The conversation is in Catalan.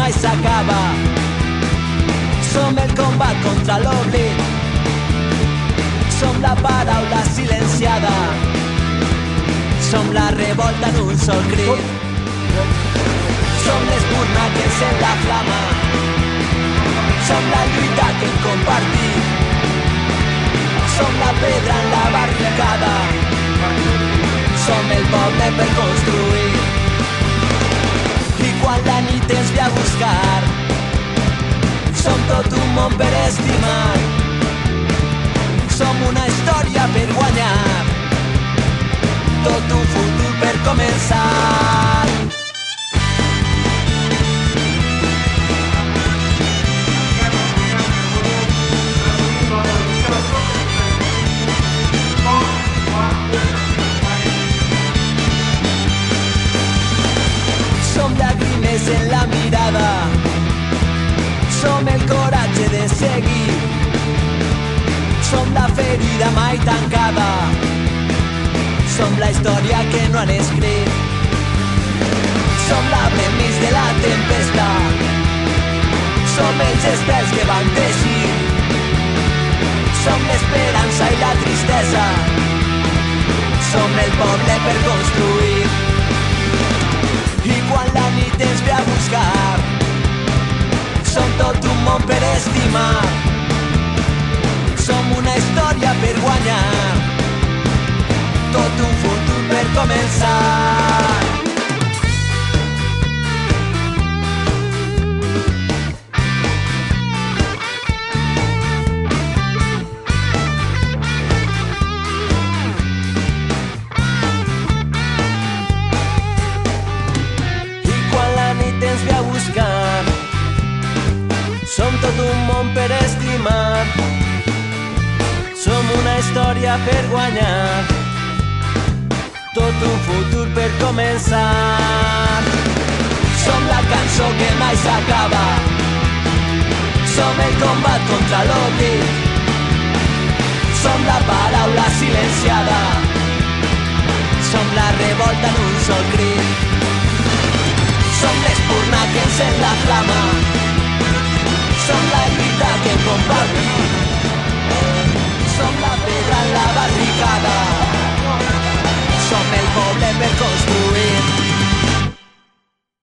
mai s'acaba. Som el combat contra l'oblit, som la paraula silenciada, som la revolta en un sol crit. Som l'espurna que encén la flama, som la lluita que hem compartit, som la pedra en la barricada, som el poble per construir. I quan la nit ens ve a buscar, som tot un món per estimar, som una història per guanyar, tot un futur per començar. Som llàgrimes en la mirada, som el coratge de seguir, som la ferida mai tancada, som la història que no han escrit, som l'arbre enmig de la tempesta, som els estels que van teixir, som l'esperança i la tristesa, som el poble per construir. I quan la nit ens ve a buscar, som tot un món per estimar, som una història per guanyar, tot un futur per començar. Ens ve a buscar, som tot un món per estimar, som una història per guanyar, tot un futur per començar. Som la cançó que mai s'acaba, som el combat contra l'oblit, som la paraula silenciada, som la revolta en un sol crit. Som l'espurna que encén la flama, som la lluita que hem compartit, som la pedra en la barricada, som el poble per construir.